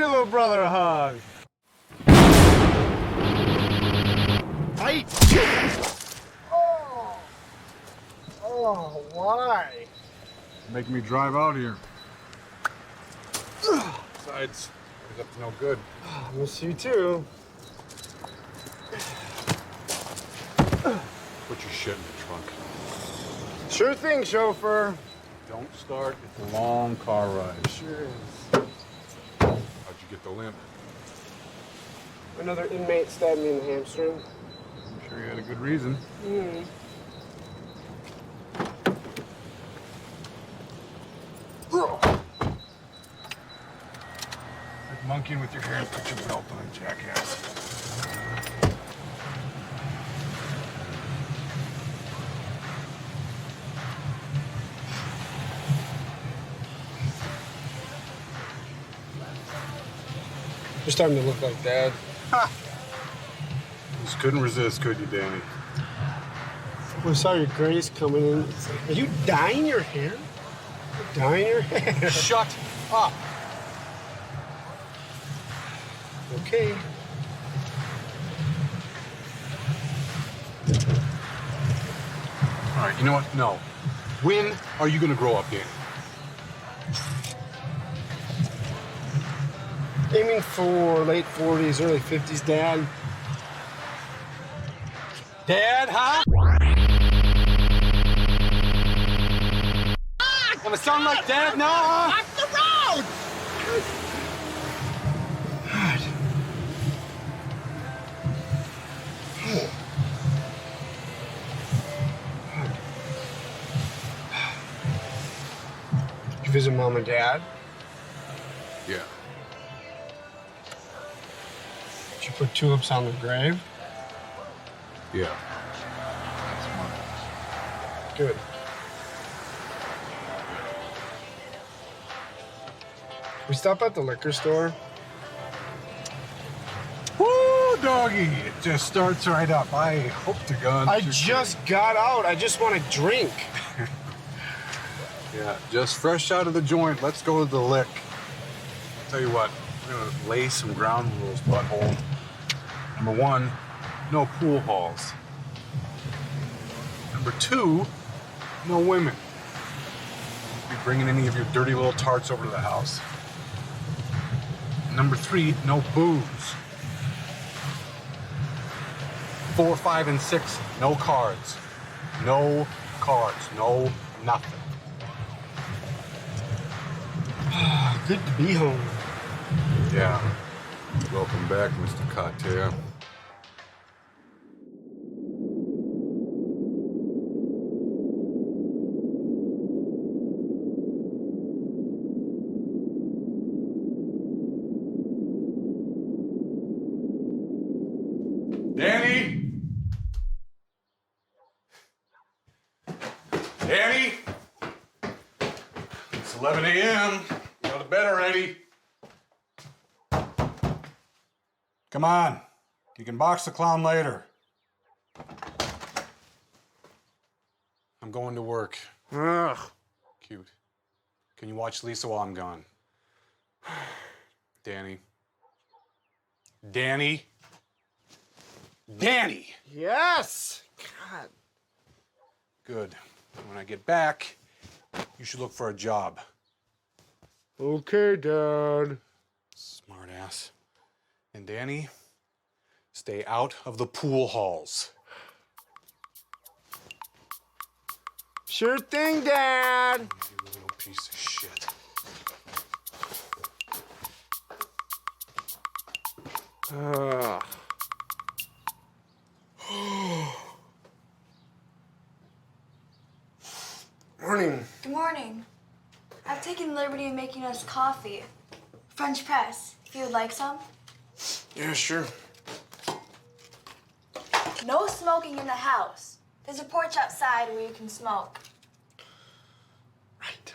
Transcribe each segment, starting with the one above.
your little brother a hug. Fight! Oh, why? Make me drive out here. Besides, he's up to no good. I miss you too. Put your shit in the trunk. Sure thing, chauffeur. Don't start. It's a long car ride. Sure is. How'd you get the limp? Another inmate stabbed me in the hamstring. I'm sure you had a good reason. Like monkeying with your hair and put your belt on, jackass. You're starting to look like Dad. Ha! Just couldn't resist, could you, Danny? When I saw your grace coming in, are you dyeing your hair? Dyeing your hair? Shut up! Okay. All right, you know what? No. When are you gonna grow up, Danny? Aiming for late 40s, early 50s, Dad. Dad, huh? Gonna sound like Dad now, huh? Off the road! God. Did you visit Mom and Dad? Yeah. Did you put tulips on the grave? Yeah. Good. We stop at the liquor store. Woo, doggy! It just starts right up. I hope to God. I just got out. I just want to drink. Yeah, just fresh out of the joint. Let's go to the lick. Tell you what, we're gonna lay some ground rules, butthole. Number one, no pool halls. Number two, no women. Don't be bringing any of your dirty little tarts over to the house. Number three, no booze. 4, 5, and 6, no cards. No cards, no nothing. Good to be home. Yeah. Welcome back, Mr. Cocktail. Danny? Danny? It's 11 a.m. Go to bed already. Come on. You can box the clown later. I'm going to work. Ugh. Cute. Can you watch Lisa while I'm gone? Danny. Danny. Danny! Yes. God. Good. When I get back, you should look for a job. Okay, Dad. Smart ass. And Danny, stay out of the pool halls. Sure thing, Dad. You little piece of shit. Ugh. Morning. Good morning. I've taken the liberty of making us coffee. French press, if you would like some. Yeah, sure. No smoking in the house. There's a porch outside where you can smoke. Right.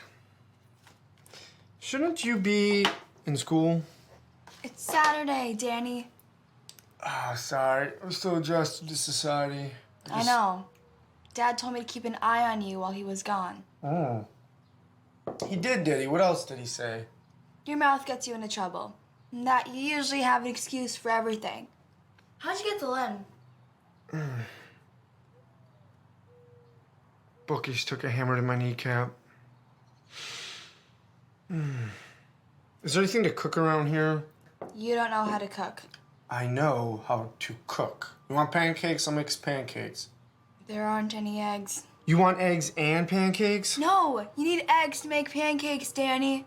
Shouldn't you be in school? It's Saturday, Danny. Oh, sorry. I'm still adjusted to society. I know. Dad told me to keep an eye on you while he was gone. Oh. He did he? What else did he say? Your mouth gets you into trouble. And that you usually have an excuse for everything. How'd you get to Lynn? Bookies took a hammer to my kneecap. Is there anything to cook around here? You don't know how to cook. I know how to cook. You want pancakes? I'll make pancakes. There aren't any eggs. You want eggs and pancakes? No, you need eggs to make pancakes, Danny.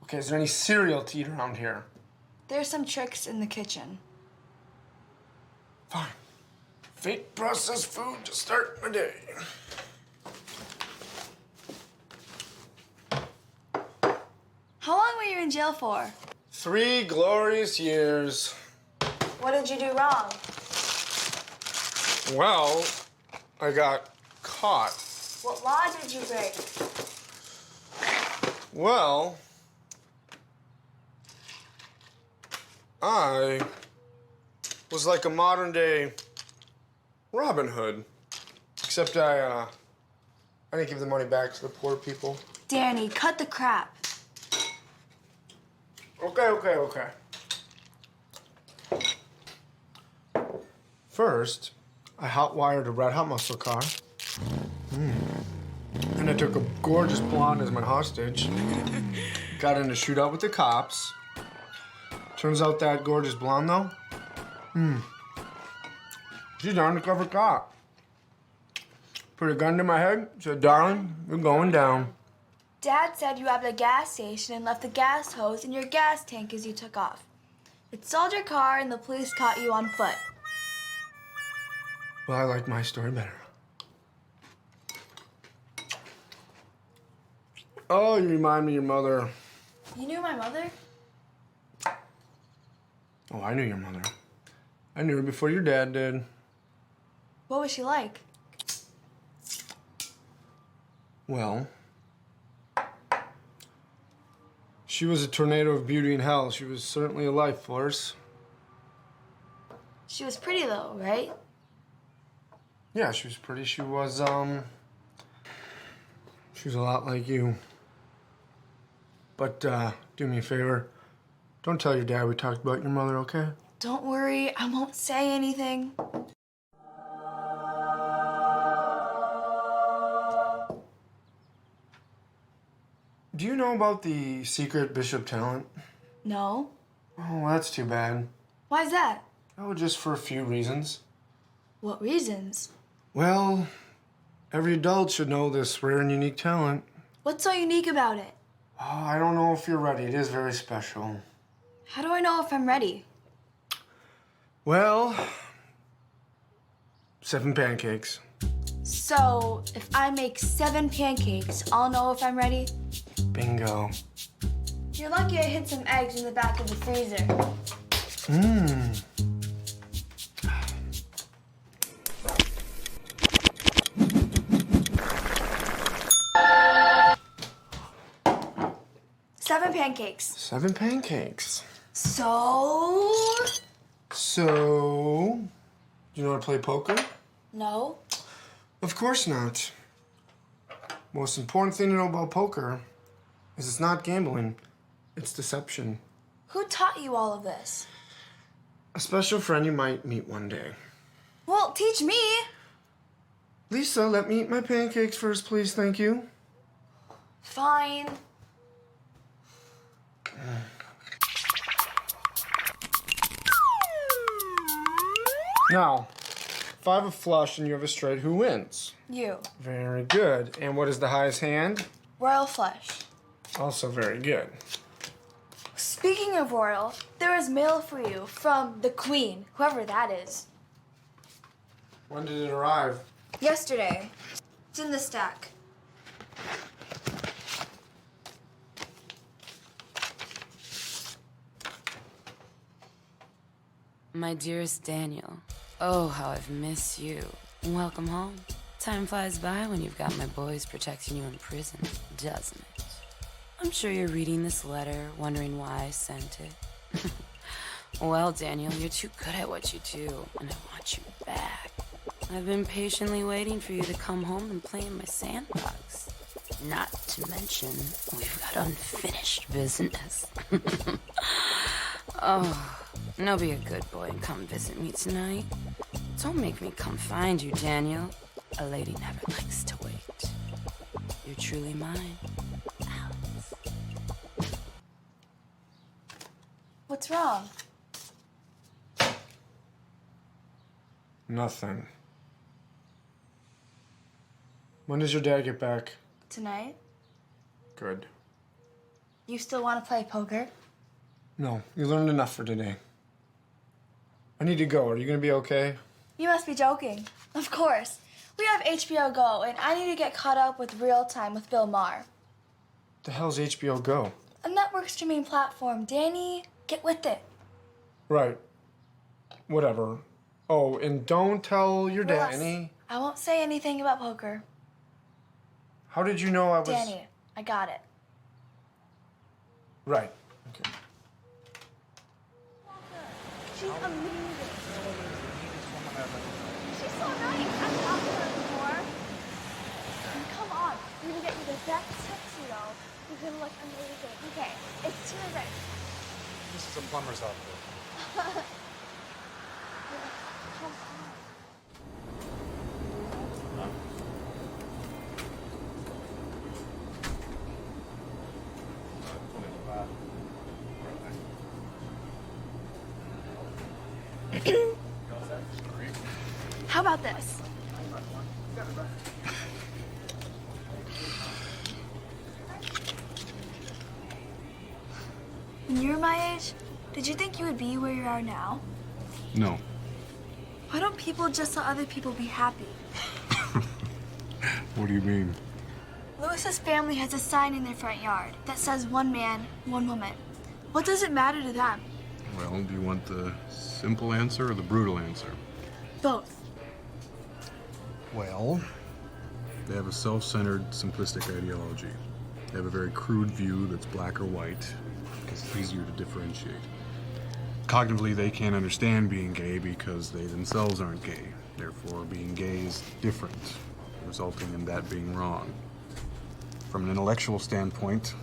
Okay, is there any cereal to eat around here? There's some tricks in the kitchen. Fine. Fake processed food to start my day. How long were you in jail for? 3 glorious years. What did you do wrong? Well, I got caught. What law did you break? Well, I was like a modern day Robin Hood, except I didn't give the money back to the poor people. Danny, cut the crap. Okay. First, I hot-wired a red-hot muscle car. And I took a gorgeous blonde as my hostage. Got in a shootout with the cops. Turns out that gorgeous blonde, though, she's an undercover cop. Put a gun to my head, said, "Darling, you're going down." Dad said you robbed a gas station and left the gas hose in your gas tank as you took off. It stalled your car and the police caught you on foot. Well, I like my story better. Oh, you remind me of your mother. You knew my mother? Oh, I knew your mother. I knew her before your dad did. What was she like? Well, she was a tornado of beauty and hell. She was certainly a life force. She was pretty though, right? Yeah, she was pretty. She was a lot like you. But, do me a favor. Don't tell your dad we talked about your mother, okay? Don't worry, I won't say anything. Do you know about the secret Bishop talent? No? Oh, that's too bad. Why's that? Oh, just for a few reasons. What reasons? Well, every adult should know this rare and unique talent. What's so unique about it? Oh, I don't know if you're ready. It is very special. How do I know if I'm ready? Well, 7 pancakes. So, if I make 7 pancakes, I'll know if I'm ready? Bingo. You're lucky I hid some eggs in the back of the freezer. Mmm. Seven pancakes. 7 pancakes. So, You know how to play poker? no. Of course not. Most important thing to know about poker is it's not gambling, it's deception. Who taught you all of this? A special friend you might meet one day. Well, teach me. Lisa, let me eat my pancakes first, please, thank you. Fine. Now, if I have a flush and you have a straight, who wins? You. Very good. And what is the highest hand? Royal flush. Also very good. Speaking of royal, there is mail for you from the Queen, whoever that is. When did it arrive? Yesterday. It's in the stack. My dearest Daniel, oh, how I've missed you. Welcome home. Time flies by when you've got my boys protecting you in prison, doesn't it? I'm sure you're reading this letter, wondering why I sent it. Well, Daniel, you're too good at what you do, and I want you back. I've been patiently waiting for you to come home and play in my sandbox. Not to mention, we've got unfinished business. Oh, now be a good boy and come visit me tonight. Don't make me come find you, Daniel. A lady never likes to wait. You're truly mine, Alice. What's wrong? Nothing. When does your dad get back? Tonight? Good. You still want to play poker? No, you learned enough for today. I need to go. Are you gonna be okay? You must be joking. Of course. We have HBO Go, and I need to get caught up with Real Time with Bill Maher. The hell's HBO Go? A network streaming platform. Danny, get with it. Right. Whatever. Oh, and don't tell your Russ, Danny. I won't say anything about poker. How did you know I was... Danny, I got it. Right. Okay. She's amazing. She's so nice. I've talked to her before. And come on, we're gonna get you the best tuxedo. You're gonna look amazing. Okay, it's to the right. This is a plumber's outfit. Come on. How about this? When you were my age, did you think you would be where you are now? No. Why don't people just let other people be happy? What do you mean? Lewis's family has a sign in their front yard that says one man, one woman. What does it matter to them? Well, do you want the simple answer or the brutal answer? Both. Well, they have a self-centered, simplistic ideology. They have a very crude view that's black or white because it's easier to differentiate. Cognitively, they can't understand being gay because they themselves aren't gay. Therefore, being gay is different, resulting in that being wrong. From an intellectual standpoint,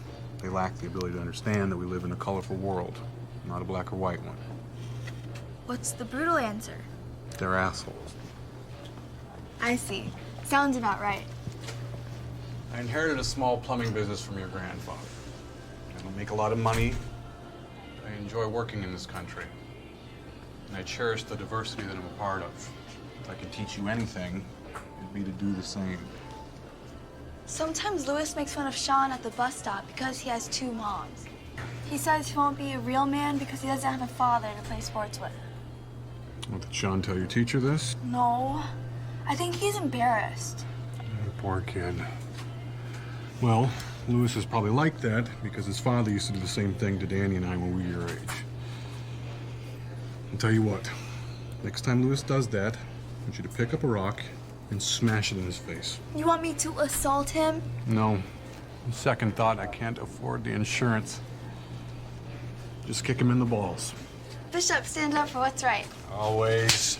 they lack the ability to understand that we live in a colorful world, not a black or white one. What's the brutal answer? They're assholes. I see. Sounds about right. I inherited a small plumbing business from your grandfather. I don't make a lot of money. I enjoy working in this country. And I cherish the diversity that I'm a part of. If I could teach you anything, it'd be to do the same. Sometimes Lewis makes fun of Sean at the bus stop because he has two moms. He says he won't be a real man because he doesn't have a father to play sports with. Well, did Sean tell your teacher this? No. I think he's embarrassed. Poor kid. Well, Lewis is probably like that because his father used to do the same thing to Danny and I when we were your age. I'll tell you what, next time Lewis does that, I want you to pick up a rock and smash it in his face. You want me to assault him? No. On second thought, I can't afford the insurance. Just kick him in the balls. Bishop, stand up for what's right. Always.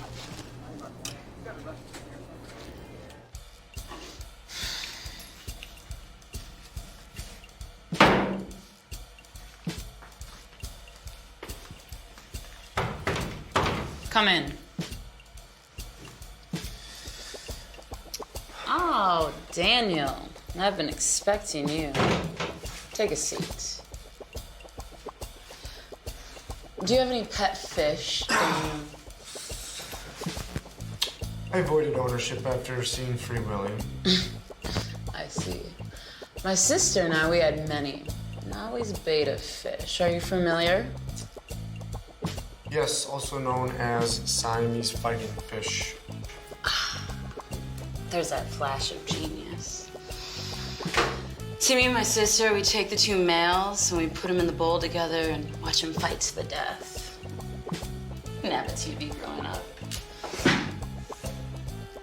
Come in. Oh, Daniel. I've been expecting you. Take a seat. Do you have any pet fish, Daniel? I avoided ownership after seeing Free Willy. I see. My sister and I, we had many. And always betta fish. Are you familiar? Yes, also known as Siamese fighting fish. There's that flash of genius. See, me and my sister, we take the two males and we put them in the bowl together and watch them fight to the death. Didn't have a TV growing up.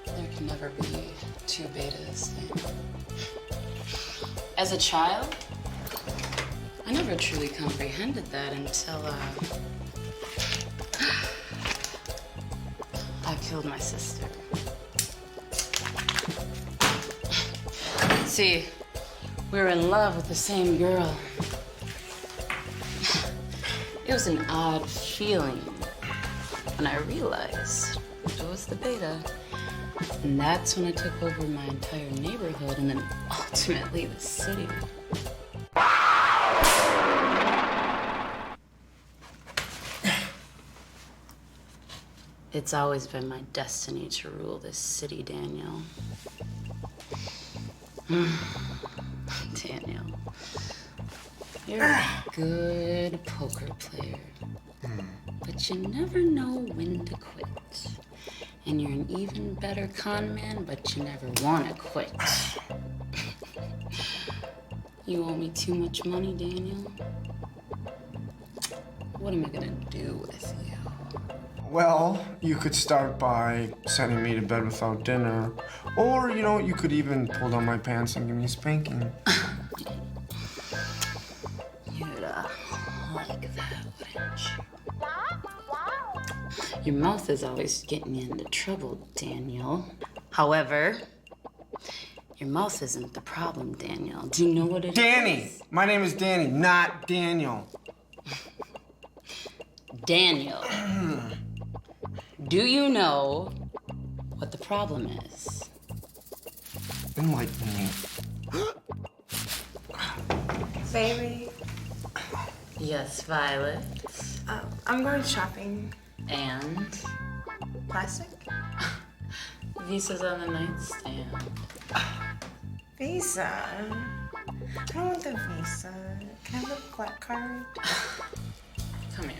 There can never be two bettas. As a child, I never truly comprehended that until, I killed my sister. See, We were in love with the same girl. It was an odd feeling when I realized it was the beta. And that's when I took over my entire neighborhood and then ultimately the city. It's always been my destiny to rule this city, Daniel. Daniel, you're a good poker player, but you never know when to quit. And you're an even better con man, but you never want to quit. You owe me too much money, Daniel. What am I gonna do with you? Well, you could start by sending me to bed without dinner. Or, you know, you could even pull down my pants and give me a spanking. You'd like that, wouldn't you? Your mouth is always getting you into trouble, Daniel. However, your mouth isn't the problem, Daniel. Do you know what it is? Danny! My name is Danny, not Daniel. Daniel. Do you know what the problem is? Enlighten me. Baby, Yes, Violet. I'm going shopping. And Plastic? Visa's on the nightstand. Visa. I don't want the Visa. Can I have a black card? Come here.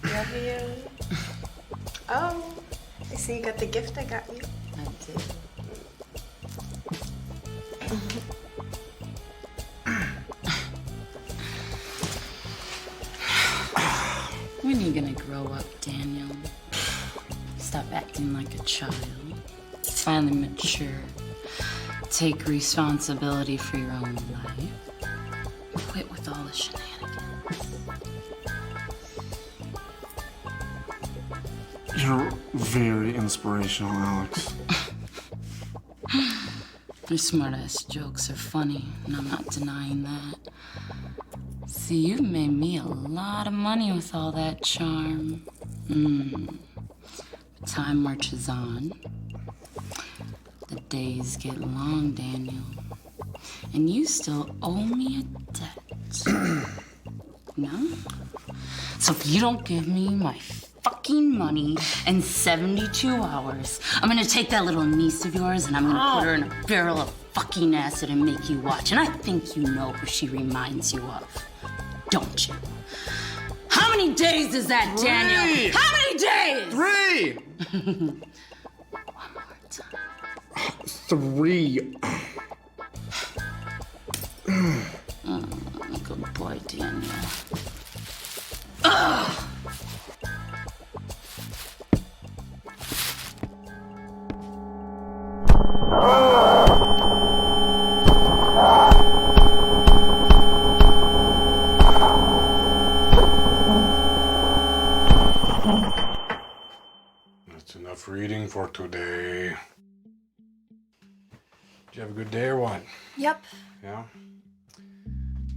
Love you. Oh, I see you got the gift I got you. I did. When are you gonna grow up, Daniel? Stop acting like a child. Finally mature. Take responsibility for your own life. Quit with all the shenanigans. You're very inspirational, Alex. Your smart-ass jokes are funny, and I'm not denying that. See, you've made me a lot of money with all that charm. Time marches on. The days get long, Daniel. And you still owe me a debt. No? So if you don't give me my fucking money in 72 hours, I'm gonna take that little niece of yours and I'm gonna put her in a barrel of fucking acid and make you watch. And I think you know who she reminds you of. Don't you? How many days is that, Daniel? How many days? 3! One more time. 3. Good boy, Daniel. That's enough reading for today. Did you have a good day or what? Yep. Yeah?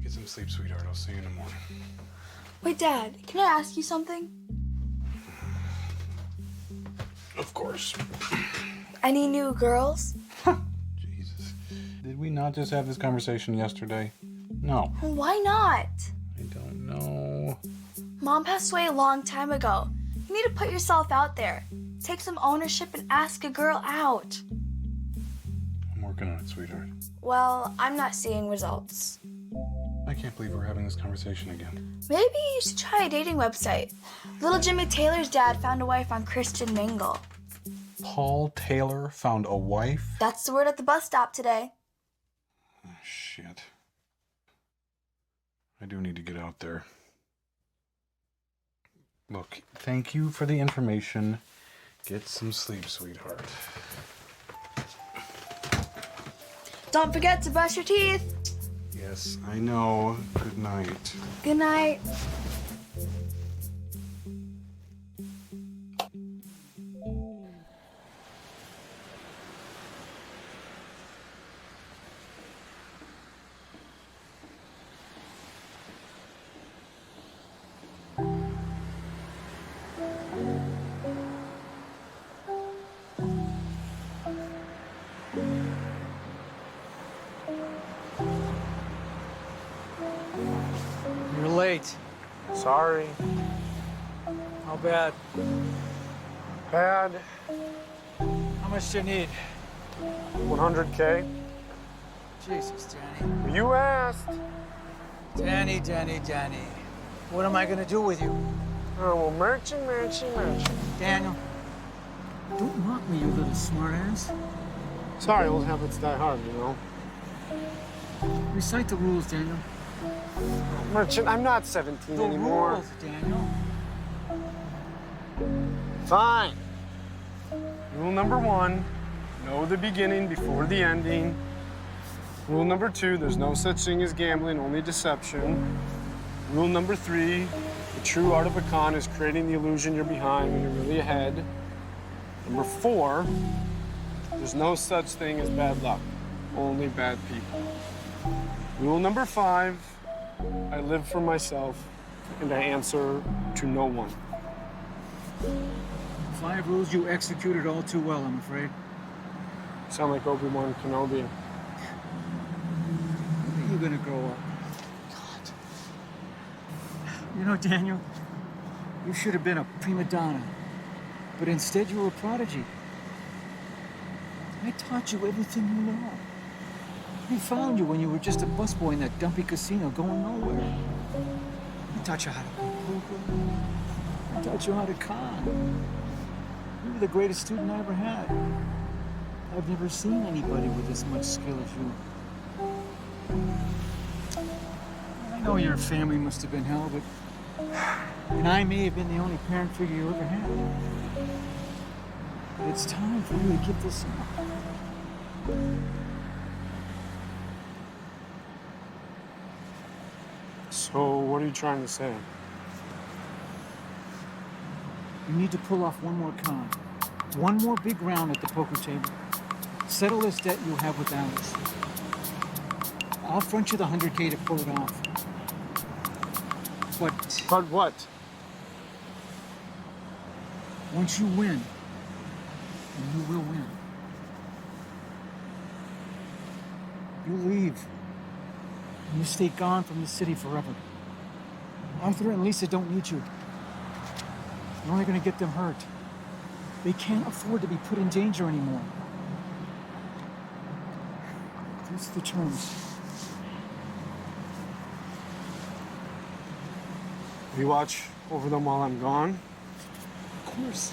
Get some sleep, sweetheart. I'll see you in the morning. Wait, Dad, can I ask you something? Of course. Any new girls? Jesus. Did we not just have this conversation yesterday? No. Why not? I don't know. Mom passed away a long time ago. You need to put yourself out there. Take some ownership and ask a girl out. I'm working on it, sweetheart. Well, I'm not seeing results. I can't believe we're having this conversation again. Maybe you should try a dating website. Little Jimmy Taylor's dad found a wife on Christian Mingle. Paul Taylor found a wife? That's the word at the bus stop today. Oh, shit. I do need to get out there. Look, thank you for the information. Get some sleep, sweetheart. Don't forget to brush your teeth. Yeah. Yes, I know. Good night. Good night. You're late. Sorry. How bad? Bad. How much do you need? 100K. Jesus, Danny. You asked. Danny. What am I gonna do with you? Oh, well, merchant. Daniel, don't mock me, you little smartass. Sorry, old habits die hard, you know. Recite the rules, Daniel. Merchant, I'm not 17 The anymore. rules, Daniel. Fine. Rule number 1, know the beginning before the ending. Rule number 2, there's no such thing as gambling, only deception. Rule number 3, the true art of a con is creating the illusion you're behind when you're really ahead. Number 4, there's no such thing as bad luck, only bad people. Rule number 5, I live for myself and I answer to no one. 5 rules you executed all too well, I'm afraid. Sound like Obi-Wan Kenobi. When are you gonna grow up? You know, Daniel, you should have been a prima donna, but instead you were a prodigy. I taught you everything you know. I found you when you were just a busboy in that dumpy casino going nowhere. I taught you how to play poker. I taught you how to con. You were the greatest student I ever had. I've never seen anybody with as much skill as you. I know your family must have been hell, and I may have been the only parent figure you ever had. But it's time for you to give this up. So, what are you trying to say? You need to pull off one more con. One more big round at the poker table. Settle this debt you have with Alice. I'll front you the 100K to pull it off. But what? Once you win, and you will win, you leave. And you stay gone from the city forever. Arthur and Lisa don't need you. You're only going to get them hurt. They can't afford to be put in danger anymore. These are the terms. You watch over them while I'm gone? Of course.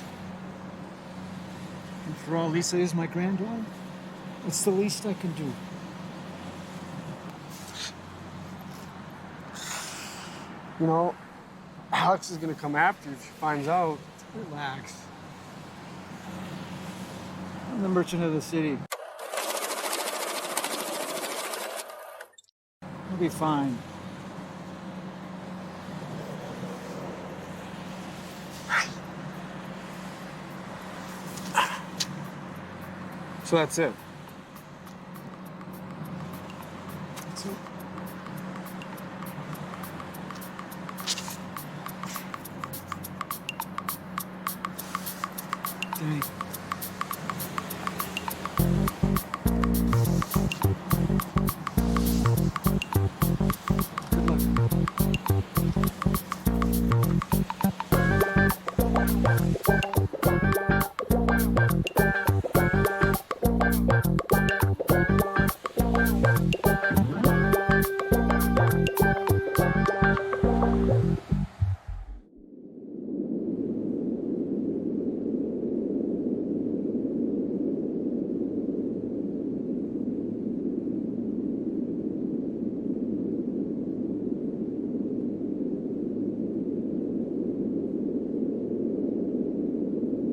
And for all Lisa is my granddaughter, it's the least I can do. You know, Alex is gonna come after you if she finds out. Relax. I'm the merchant of the city. You'll be fine. So that's it. That's it. Danny.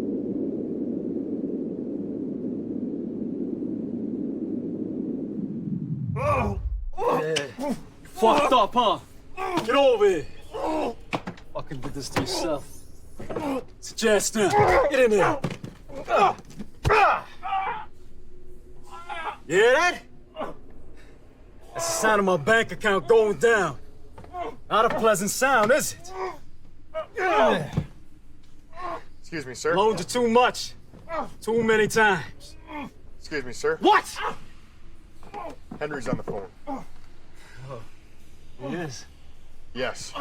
Good Fucked up, huh? Get over here. Fucking did this to yourself. It's a jazz now. Get in there. You hear that? That's the sound of my bank account going down. Not a pleasant sound, is it? Excuse me, sir. Loaned you too much. Too many times. Excuse me, sir. What? Henry's on the phone. He is. Yes.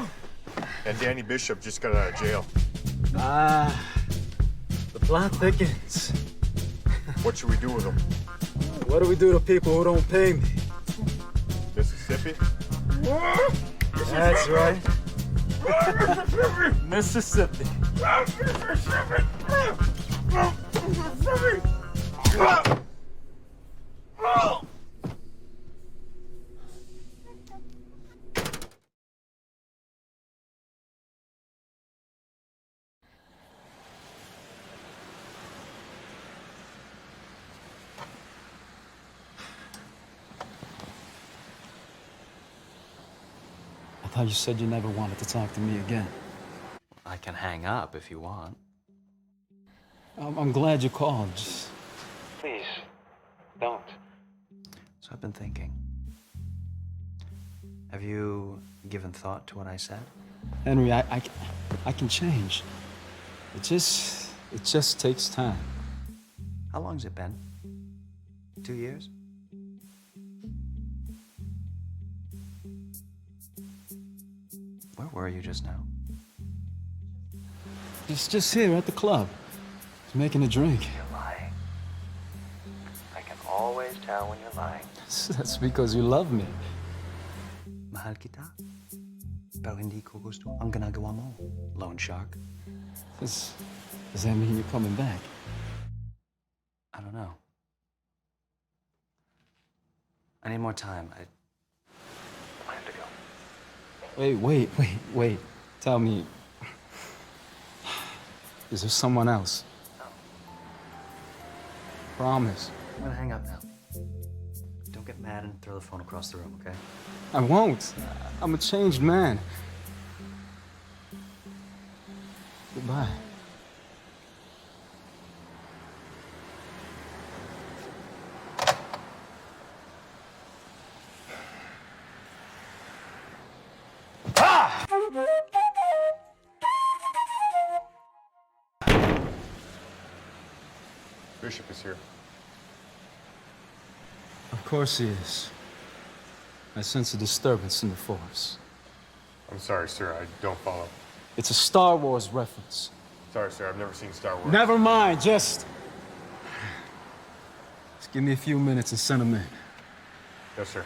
And Danny Bishop just got out of jail. The plot thickens. What should we do with him? What do we do to people who don't pay me? Mississippi? That's right. Mississippi. I thought you said you never wanted to talk to me again. I can hang up if you want. I'm glad you called. Just... Please, don't. So I've been thinking. Have you given thought to what I said? Henry, I can change. It just takes time. How long's it been? 2 years? Where were you just now? Just here at the club. Just making a drink. You're lying. I can always tell when you're lying. That's because you love me. Mahal kita. Pero hindi ko gusto ang ginagawa mo, loan shark. Does that mean you're coming back? I don't know. I need more time. I have to go. Wait. Tell me, is there someone else? No. Promise. I'm gonna hang up now. Don't get mad and throw the phone across the room, okay? I won't. I'm a changed man. Goodbye. Bishop is here. Of course he is. I sense a disturbance in the force. I'm sorry, sir. I don't follow. It's a Star Wars reference. Sorry, sir. I've never seen Star Wars. Never mind, just give me a few minutes and send him in. Yes, sir.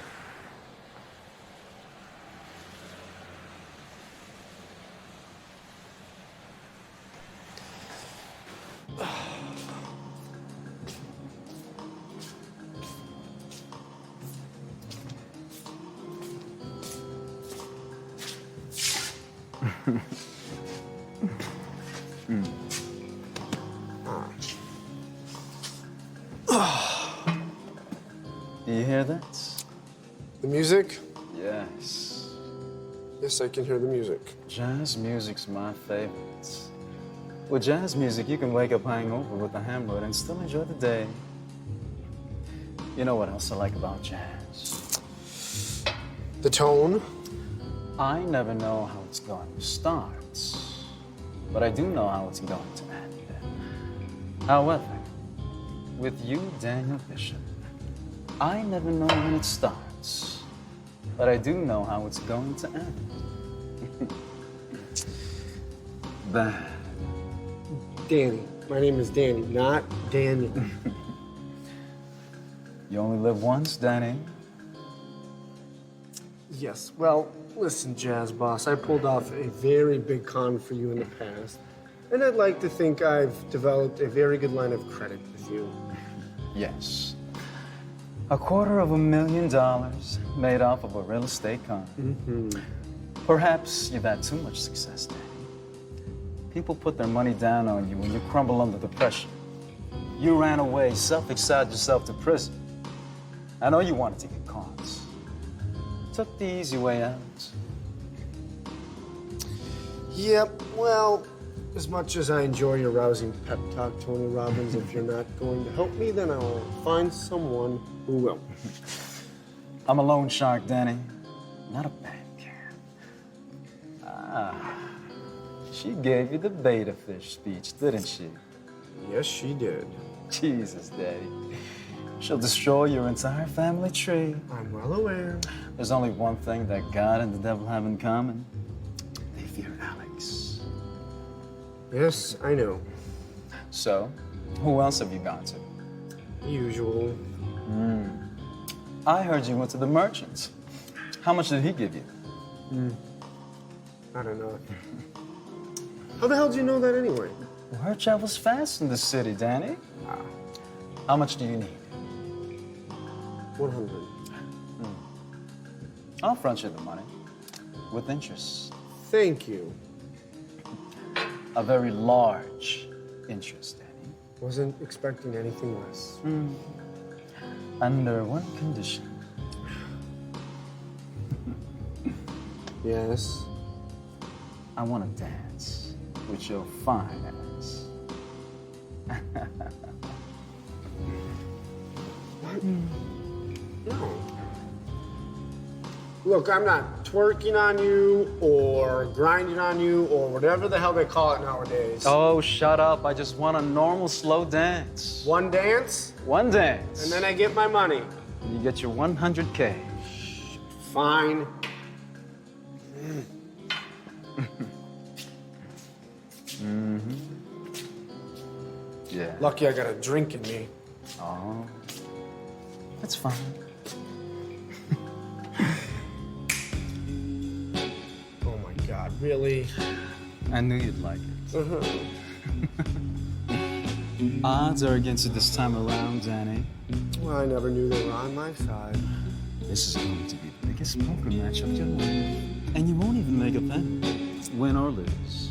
You hear that? The music? Yes. Yes, I can hear the music. Jazz music's my favorite. With jazz music, you can wake up hungover with a hamlet and still enjoy the day. You know what else I like about jazz? The tone? I never know how it's going to start, but I do know how it's going to end. However, with you, Daniel Bishop, I never know when it starts, but I do know how it's going to end. Bad. Danny. My name is Danny, not Daniel. You only live once, Danny. Yes, well, listen, Jazz Boss, I pulled off a very big con for you in the past, and I'd like to think I've developed a very good line of credit with you. Yes. $250,000 made off of a real estate con. Perhaps you've had too much success, Danny. People put their money down on you when you crumble under the pressure. You ran away, self-exiled yourself to prison. I know you wanted to get caught. took the easy way out. Yep, well, as much as I enjoy your rousing pep talk, Tony Robbins, if you're not going to help me, then I'll find someone who will. I'm a loan shark, Danny, not a bank. She gave you the beta fish speech, didn't she? Yes, she did. Jesus, Daddy. She'll destroy your entire family tree. I'm well aware. There's only one thing that God and the devil have in common. They fear Alex. Yes, I know. So, who else have you gone to? Usual. I heard you went to the merchants. How much did he give you? I don't know. How the hell do you know that anyway? Word travels fast in the city, Danny. How much do you need? 100. I'll front you the money. With interest. Thank you. A very large interest, Danny. Wasn't expecting anything less. Under one condition. Yes. I want to dance with your fine ass. No. Look, I'm not twerking on you or grinding on you or whatever the hell they call it nowadays. Oh, shut up. I just want a normal slow dance. One dance, One dance. and then I get my money. You get your 100K. Fine. Yeah. Lucky I got a drink in me. Oh. That's fine. Oh my God, really? I knew you'd like it. Odds are against you this time around, Danny. Well, I never knew they were on my side. This is going to be the biggest poker match of your life. And you won't even make a penny, win or lose.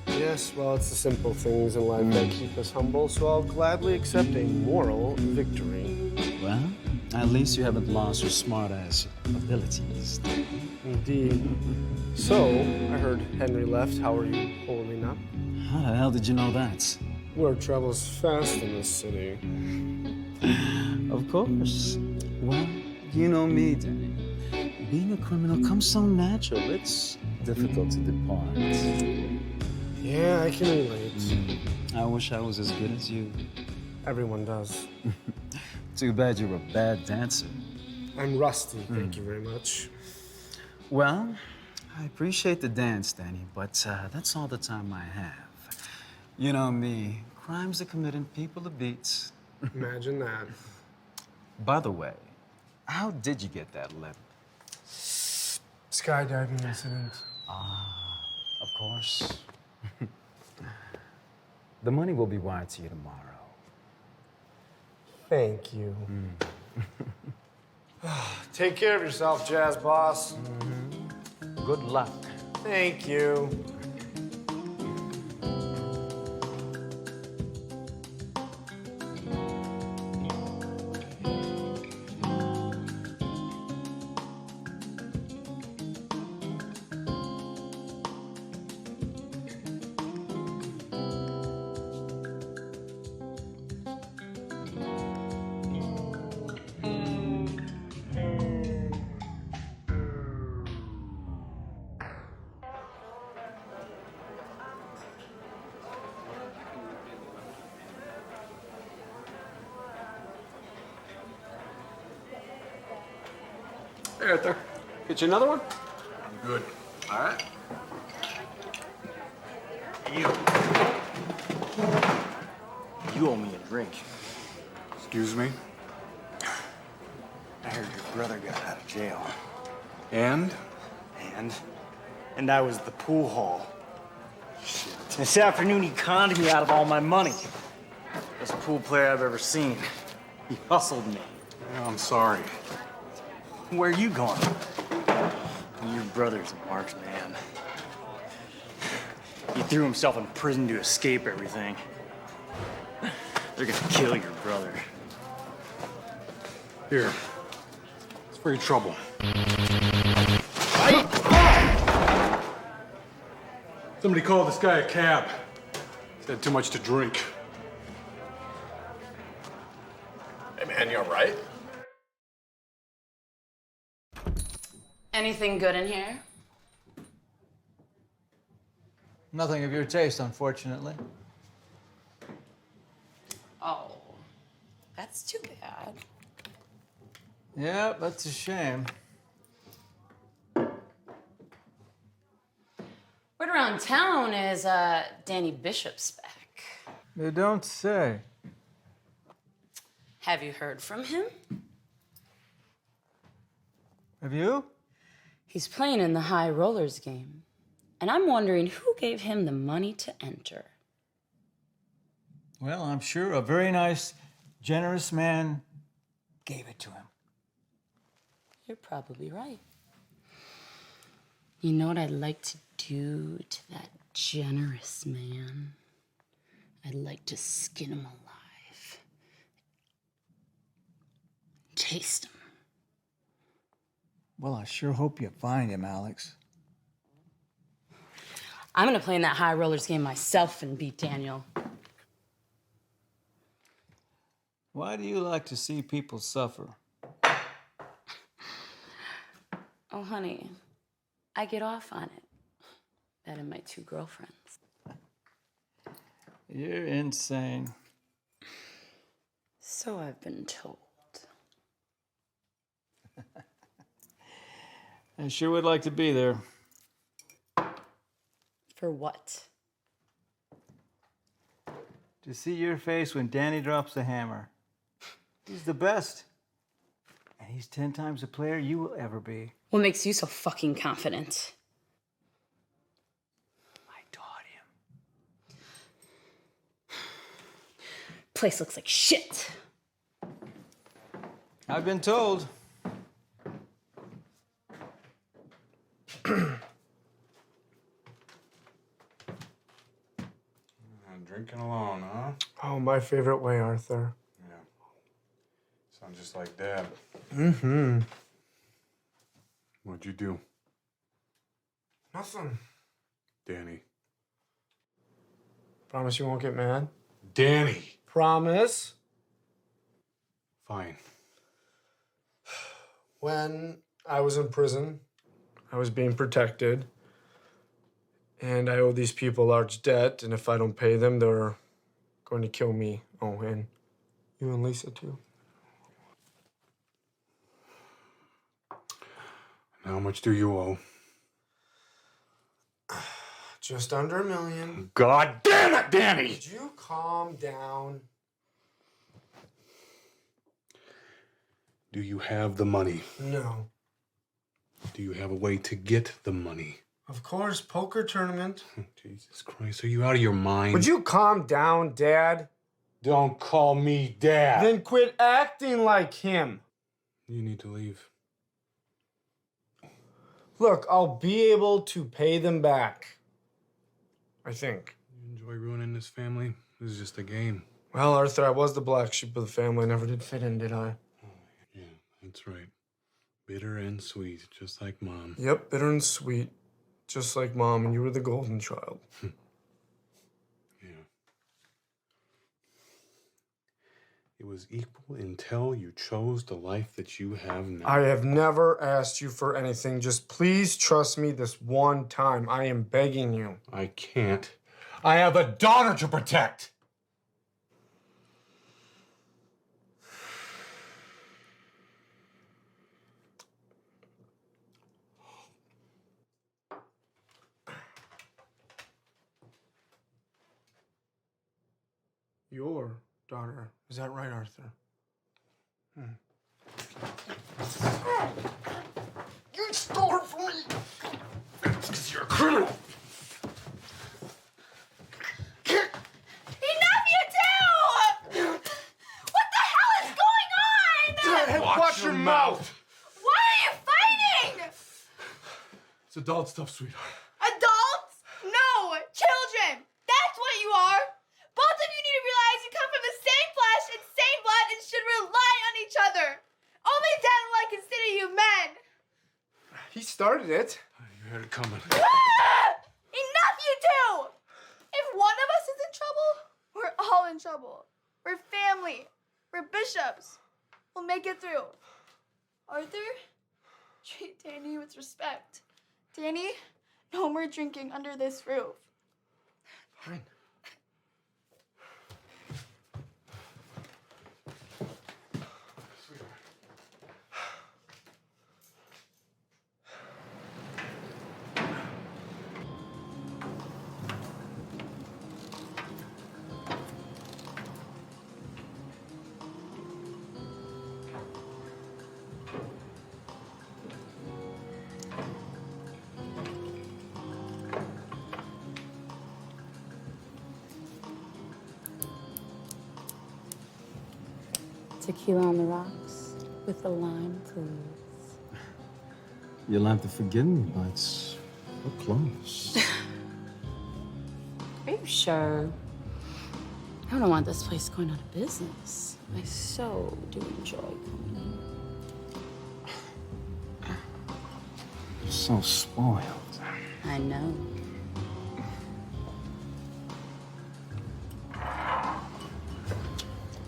Yes, well, it's the simple things in life that keep us humble, so I'll gladly accept a moral victory. Well, at least you haven't lost your smart-ass abilities. Indeed. So, I heard Henry left. How are you holding up? How the hell did you know that? Word travels fast in this city. Of course. Well, you know me, Danny. Being a criminal comes so natural, it's difficult to depart. Yeah, I can relate. I wish I was as good as you. Everyone does. Too bad you're a bad dancer. I'm rusty, thank you very much. Well, I appreciate the dance, Danny, but that's all the time I have. You know me, crimes are committed, people are beats. Imagine that. By the way, how did you get that letter? Skydiving incident. Of course. The money will be wired to you tomorrow. Thank you. Take care of yourself, Jazz Boss. Good luck. Thank you. Hey, Arthur. Get you another one? I'm good. All right. You owe me a drink. Excuse me? I heard your brother got out of jail. And? And I was at the pool hall. Shit. This afternoon, he conned me out of all my money. Best pool player I've ever seen. He hustled me. Oh, I'm sorry. Where are you going? Your brother's a marked man. He threw himself in prison to escape everything. They're gonna kill your brother. Here. It's for your trouble. Somebody call this guy a cab. He's had too much to drink. Hey, man, you all right? Anything good in here? Nothing of your taste, unfortunately. Oh, that's too bad. Yeah, that's a shame. Word around town is Danny Bishop's back. You don't say. Have you heard from him? Have you? He's playing in the high rollers game, and I'm wondering who gave him the money to enter. Well, I'm sure a very nice, generous man gave it to him. You're probably right. You know what I'd like to do to that generous man? I'd like to skin him alive. Taste him. Well, I sure hope you find him, Alex. I'm gonna play in that high rollers game myself and beat Daniel. Why do you like to see people suffer? Oh, honey, I get off on it. That and my 2 girlfriends. You're insane. So I've been told. I sure would like to be there. For what? To see your face when Danny drops the hammer. He's the best. And he's 10 times the player you will ever be. What makes you so fucking confident? I taught him. Place looks like shit. I've been told. Drinking alone, huh? Oh, my favorite way, Arthur. Yeah. Sounds just like Dad. Mm-hmm. What'd you do? Nothing. Danny. Promise you won't get mad? Danny! Promise? Fine. When I was in prison, I was being protected. And I owe these people a large debt, and if I don't pay them, they're going to kill me. Oh, and you and Lisa, too. How much do you owe? Just under $1 million. God damn it, Danny! Would you calm down? Do you have the money? No. Do you have a way to get the money? Of course, poker tournament. Jesus Christ, are you out of your mind? Would you calm down, Dad? Don't call me Dad. Then quit acting like him. You need to leave. Look, I'll be able to pay them back. I think. You enjoy ruining this family? This is just a game. Well, Arthur, I was the black sheep of the family. I never did fit in, did I? Yeah, that's right. Bitter and sweet, just like Mom. Yep, bitter and sweet. Just like Mom, and you were the golden child. Yeah. It was equal until you chose the life that you have now. I have never asked you for anything. Just please trust me this one time. I am begging you. I can't. I have a daughter to protect. Your daughter. Is that right, Arthur? You stole her from me! It's because you're a criminal. Enough, you two! What the hell is going on? Watch your mouth. Why are you fighting? It's adult stuff, sweetheart. Adults? No, children. That's what you are. Both of you need to realize you come from the same flesh and same blood and should rely on each other. Only then will I consider you men. He started it. You had it coming. Enough, you two! all in trouble. We're family. We're bishops. We'll make it through. Arthur, treat Danny with respect. Danny, no more drinking under this roof. Fine. Tequila on the rocks with a lime, please. You'll have to forgive me, but we're close. Are you sure? I don't want this place going out of business. I so do enjoy coming here. You're so spoiled. I know.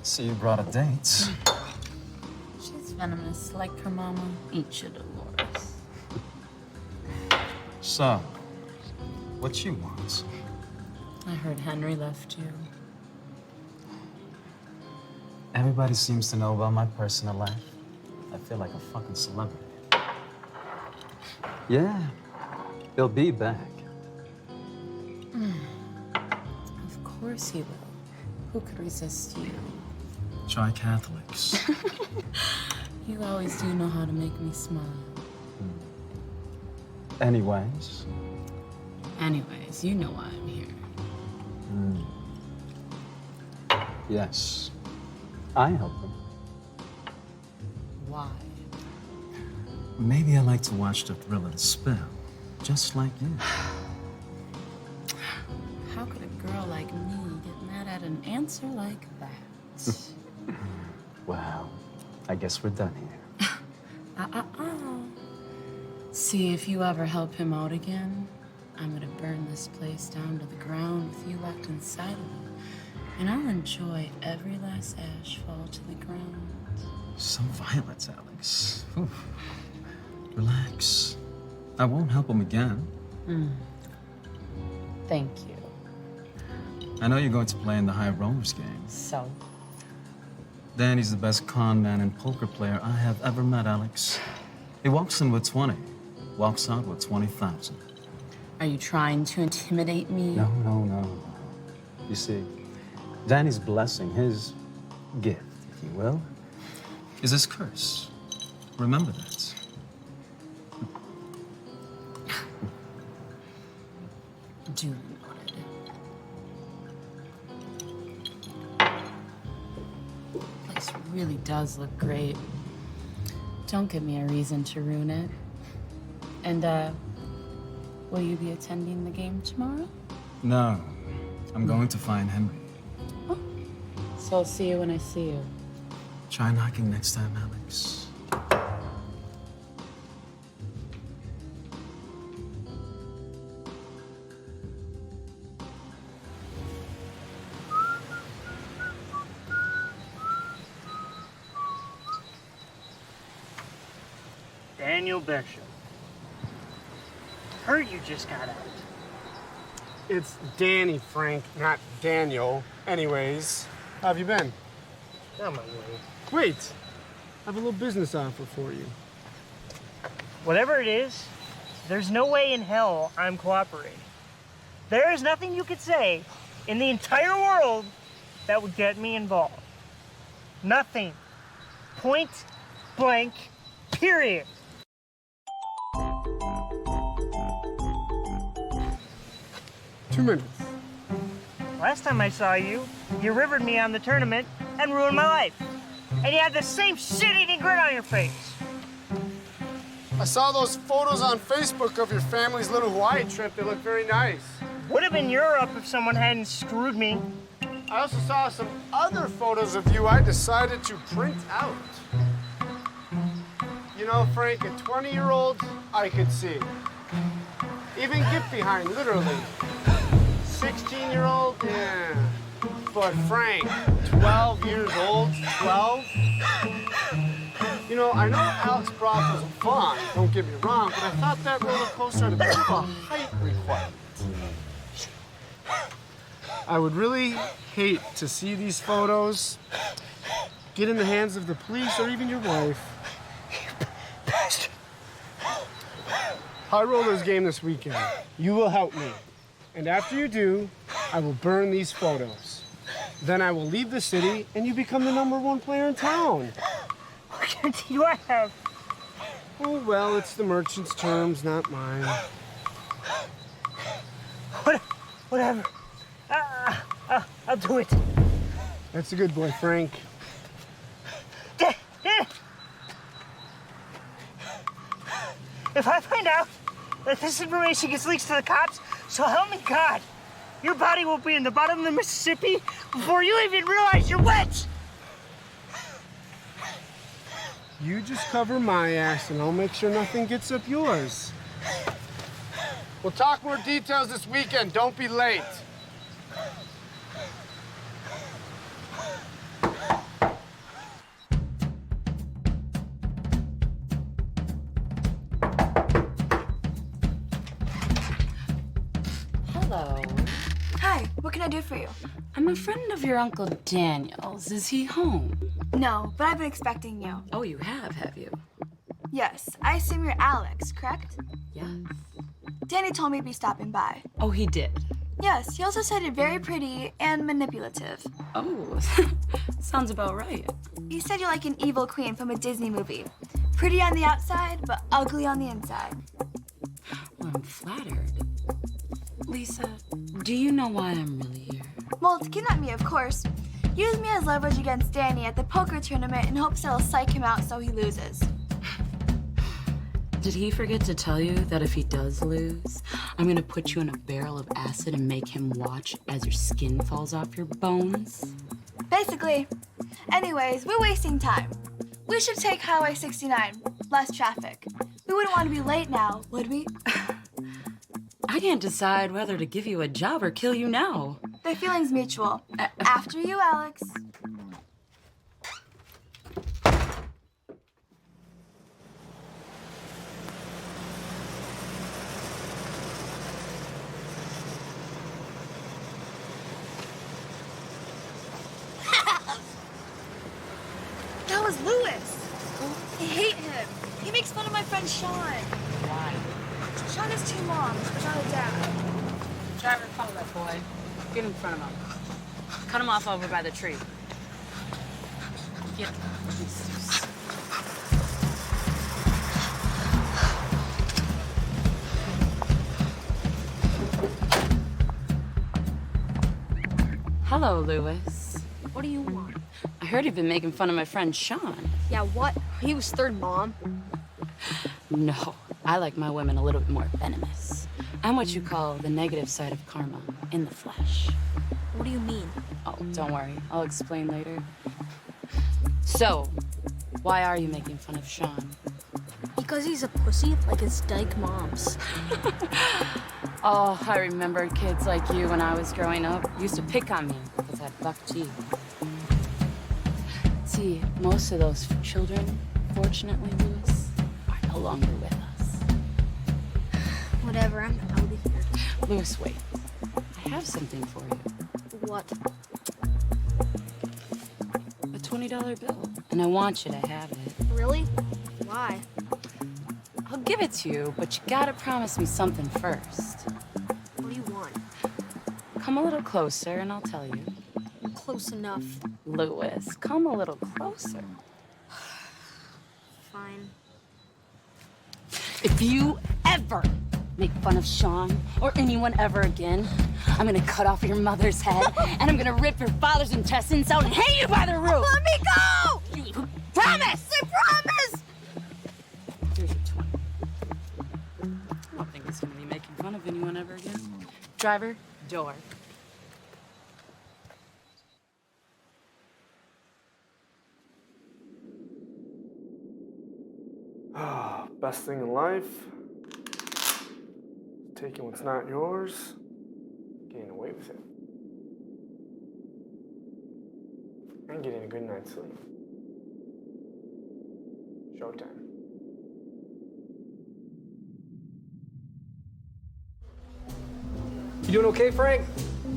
See, you brought a date. She's venomous like her mama. Eat your Dolores. So, what you want? I heard Henry left you. Everybody seems to know about my personal life. I feel like a fucking celebrity. Yeah, he'll be back. Of course he will. Who could resist you? Try Catholics. You always do know how to make me smile. Anyways. Anyways, you know why I'm here. Yes. I help him. Why? Maybe I like to watch the thrill of the spell, just like you. How could a girl like me get mad at an answer like that? Well, I guess we're done here. See, if you ever help him out again, I'm gonna burn this place down to the ground with you locked inside of it. And I'll enjoy every last ash fall to the ground. Some violence, Alex. Oof. Relax. I won't help him again. Thank you. I know you're going to play in the high rollers game. So? Danny's the best con man and poker player I have ever met, Alex. He walks in with 20, walks out with 20,000. Are you trying to intimidate me? No. You see, Danny's blessing, his gift, if you will, is his curse. Remember that. Duly noted. Place really does look great. Don't give me a reason to ruin it. And, will you be attending the game tomorrow? No, I'm going to find Henry. Oh. So I'll see you when I see you. Try knocking next time, Alex. Daniel Bishop. Heard you just got out. It's Danny, Frank, not Daniel. Anyways, how have you been? On my way. Wait, I have a little business offer for you. Whatever it is, there's no way in hell I'm cooperating. There is nothing you could say in the entire world that would get me involved. Nothing. Point blank, period. Two minutes. Last time I saw you, you rivered me on the tournament and ruined my life. And you had the same shit-eating grin on your face. I saw those photos on Facebook of your family's little Hawaii trip. They look very nice. Would have been Europe if someone hadn't screwed me. I also saw some other photos of you I decided to print out. You know, Frank, a 20-year-old, I could see. Even get behind, literally. 16-year-old, yeah. But Frank, 12 years old, 12? You know, I know Alex Brock was fun, don't get me wrong, but I thought that roller coaster had a bit of a height requirement. I would really hate to see these photos get in the hands of the police or even your wife. High Rollers game this weekend. You will help me. And after you do, I will burn these photos. Then I will leave the city and you become the #1 player in town. What guarantee do I have? Oh, well, it's the merchant's terms, not mine. Whatever. I'll do it. That's a good boy, Frank. Dad! If I find out that this information gets leaked to the cops, so help me God, your body will be in the bottom of the Mississippi before you even realize you're wet! You just cover my ass and I'll make sure nothing gets up yours. We'll talk more details this weekend. Don't be late. Hello. Hi, what can I do for you? I'm a friend of your Uncle Daniel's. Is he home? No, but I've been expecting you. Oh, you have you? Yes, I assume you're Alex, correct? Yes. Danny told me to be stopping by. Oh, he did? Yes, he also said it very pretty and manipulative. Oh, sounds about right. He said you're like an evil queen from a Disney movie. Pretty on the outside, but ugly on the inside. Well, I'm flattered. Lisa, do you know why I'm really here? Well, to kidnap me, of course. Use me as leverage against Danny at the poker tournament in hopes that'll psych him out so he loses. Did he forget to tell you that if he does lose, I'm gonna put you in a barrel of acid and make him watch as your skin falls off your bones? Basically. Anyways, we're wasting time. We should take Highway 69. Less traffic. We wouldn't want to be late now, would we? I can't decide whether to give you a job or kill you now. Their feelings mutual. After you, Alex. That was Lewis. I hate him. He makes fun of my friend Sean. Why? Sean has 2 moms, but not a dad. Driver, follow that boy. Get in front of him. Cut him off over by the tree. Get. Hello, Lewis. What do you want? I heard you've been making fun of my friend Sean. Yeah, what? He was 3rd mom. No, I like my women a little bit more venomous. I'm what you call the negative side of karma in the flesh. What do you mean? Oh, don't worry. I'll explain later. So, why are you making fun of Sean? Because he's a pussy like his dyke moms. Oh, I remember kids like you when I was growing up used to pick on me because I had buck teeth. See, most of those children, fortunately, Lewis, are no longer with us. Whatever, I'm out of here. Lewis, wait. I have something for you. What? A $20 bill. And I want you to have it. Really? Why? I'll give it to you, but you gotta promise me something first. What do you want? Come a little closer and I'll tell you. Close enough. Lewis, come a little closer. Fine. If you ever make fun of Sean or anyone ever again, I'm gonna cut off your mother's head and I'm gonna rip your father's intestines out and hang you by the roof. Let me go! Promise! I promise! Here's your 20. I don't think he's gonna be making fun of anyone ever again. Driver, door. Best thing in life, taking what's not yours, getting away with it. and getting a good night's sleep. Showtime. You doing okay, Frank?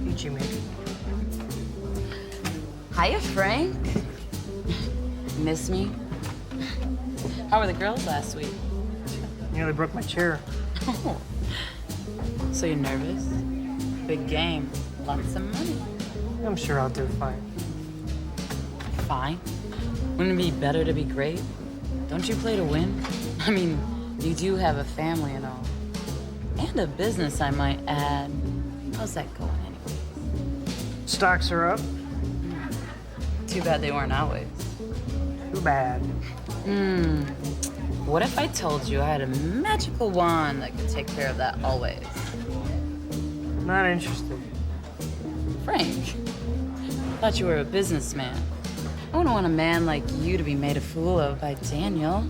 Peachy, mate. Hiya, Frank. Miss me? How were the girls last week? Nearly broke my chair. Oh. So you're nervous? Big game. Lots of money. I'm sure I'll do fine. Fine. Wouldn't it be better to be great? Don't you play to win? I mean, you do have a family and all. And a business, I might add. How's that going anyway? Stocks are up. Too bad they weren't always. Too bad. What if I told you I had a magical wand that could take care of that always? Not interested. Frank, thought you were a businessman. I wouldn't want a man like you to be made a fool of by Daniel.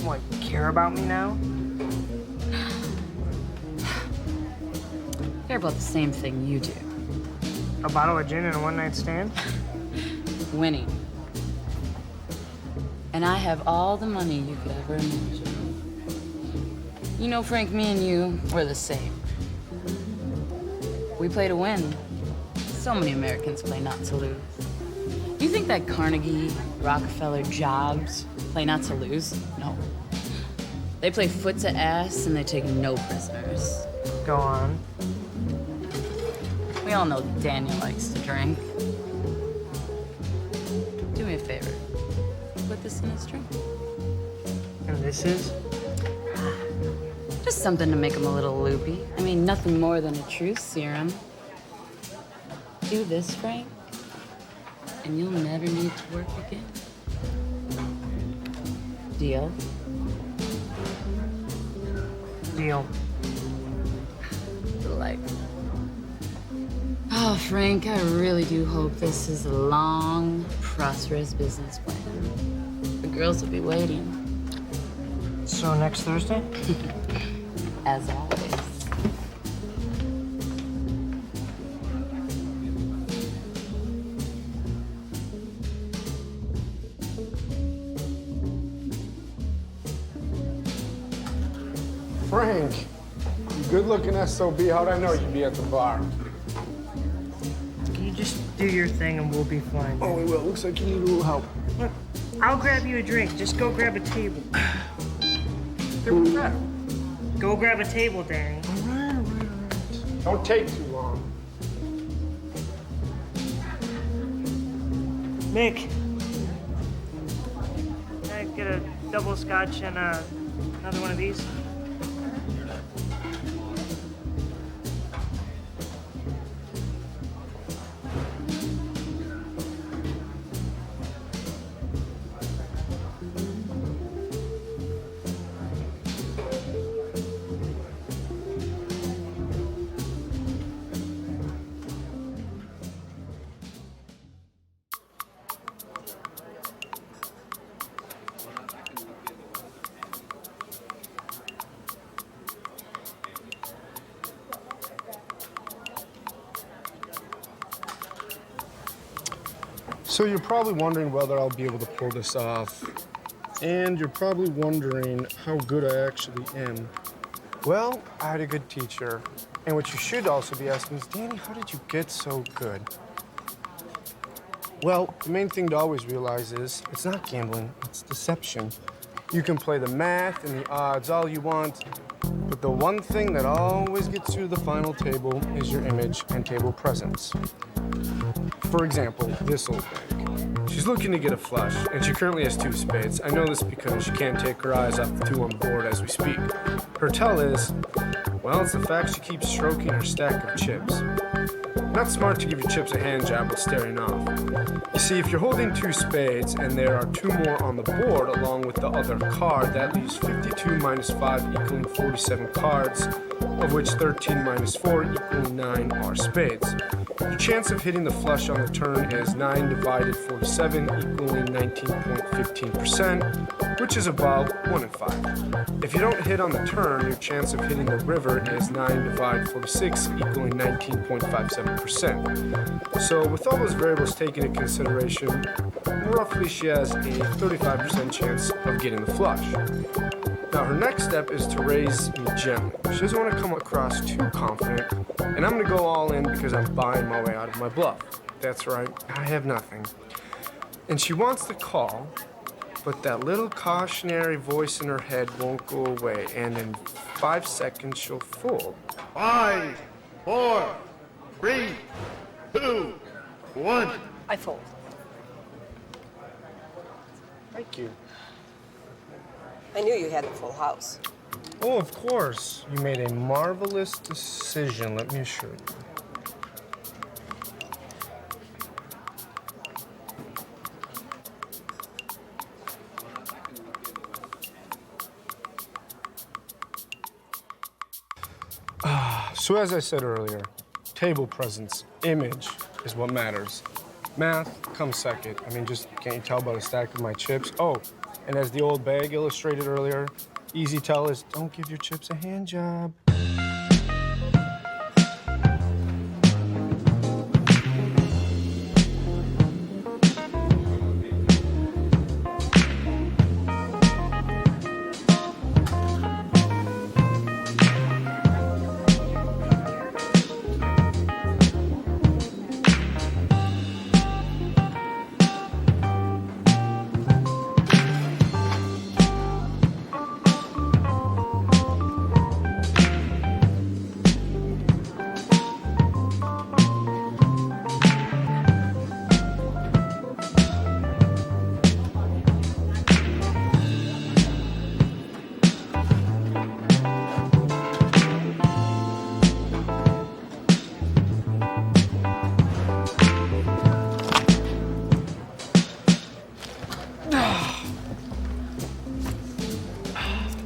What, you care about me now? Care about the same thing you do. A bottle of gin and a one-night stand? Winning. And I have all the money you could ever imagine. You know, Frank, me and you, we're the same. We play to win. So many Americans play not to lose. You think that Carnegie, Rockefeller, Jobs play not to lose? No. They play foot to ass and they take no prisoners. Go on. We all know Daniel likes to drink. Do me a favor. Put this in his drink. And this is? Just something to make him a little loopy. I mean, nothing more than a truth serum. Do this, Frank, and you'll never need to work again. Deal? Deal. Delightful. Oh, Frank, I really do hope this is a long, prosperous business plan. The girls will be waiting. So next Thursday? As always. Frank, you good-looking SOB. How'd I know you'd be at the bar? Can you just do your thing and we'll be fine? Oh, we will. Looks like you need a little help. Look, I'll grab you a drink. Just go grab a table. Go grab a table, Danny. All right. Don't take too long. Mick, can I get a double scotch and another one of these? So you're probably wondering whether I'll be able to pull this off. And you're probably wondering how good I actually am. Well, I had a good teacher. And what you should also be asking is, Danny, how did you get so good? Well, the main thing to always realize is it's not gambling, it's deception. You can play the math and the odds all you want, but the one thing that always gets you to the final table is your image and table presence. For example, this old bank. She's looking to get a flush, and she currently has 2 spades. I know this because she can't take her eyes off the 2 on the board as we speak. Her tell is, well, it's the fact she keeps stroking her stack of chips. Not smart to give your chips a hand job while staring off. You see, if you're holding 2 spades and there are 2 more on the board along with the other card, that leaves 52 minus 5 equaling 47 cards, of which 13 minus 4 equaling 9 are spades. Your chance of hitting the flush on the turn is 9 divided 47 equaling 19.15%, which is about 1 in 5. If you don't hit on the turn, your chance of hitting the river is 9 divided 46 equaling 19.57%. 25%. So with all those variables taken into consideration, roughly she has a 35% chance of getting the flush. Now her next step is to raise me gently. She doesn't want to come across too confident, and I'm gonna go all in because I'm buying my way out of my bluff. That's right, I have nothing. And she wants to call, but that little cautionary voice in her head won't go away, and in 5 seconds she'll fold. 5, 4, 3, 2, 1. I fold. Thank you. I knew you had the full house. Oh, of course. You made a marvelous decision, let me assure you. So as I said earlier, table presence, image is what matters. Math comes second. I mean, just can't you tell by the stack of my chips? Oh, and as the old bag illustrated earlier, easy tell is don't give your chips a hand job.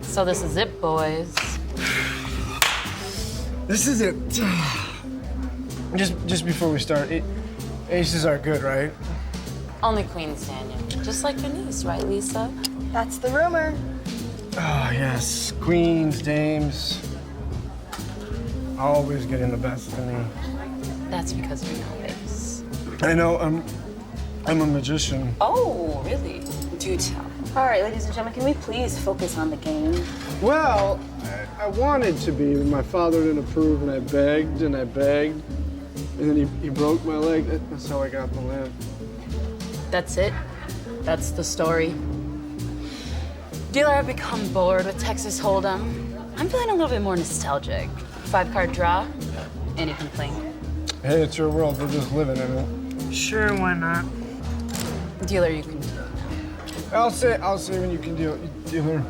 So this is it, boys. This is it. Just before we start, aces are good, right? Only queens, Daniel. Just like your niece, right, Lisa? That's the rumor. Oh, yes. Queens, dames. Always getting the best of me. That's because you're no ace. I know, I'm a magician. Oh, really? Do tell. All right, ladies and gentlemen, can we please focus on the game? Well, I wanted to be, but my father didn't approve, and I begged, and then he broke my leg. That's how I got the limp. That's it? That's the story? Dealer, I've become bored with Texas Hold'em. I'm feeling a little bit more nostalgic. 5-card draw? Any complaint? Hey, it's your world. We're just living in it. Sure, why not? Dealer, you can do it. I'll say when you can deal, dealer.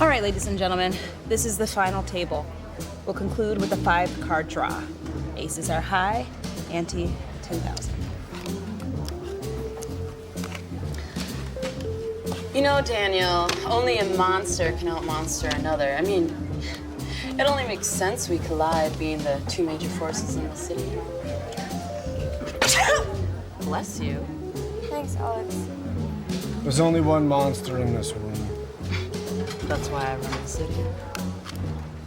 All right, ladies and gentlemen, this is the final table. We'll conclude with a 5-card draw. Aces are high, ante 2,000. You know, Daniel, only a monster can out-monster another. I mean, it only makes sense we collide, being the two major forces in the city. Bless you. Thanks, Alex. There's only one monster in this room. That's why I run the city.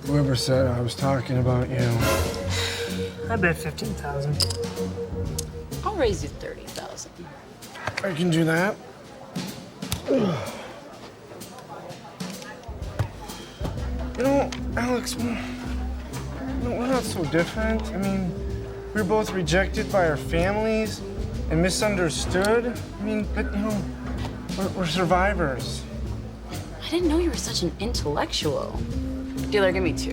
Whoever said I was talking about you. I bet 15,000. I'll raise you 30,000. I can do that. You know, Alex, we're not so different. I mean, we were both rejected by our families and misunderstood. I mean, but, you know, we're survivors. I didn't know you were such an intellectual. Dealer, give me 2.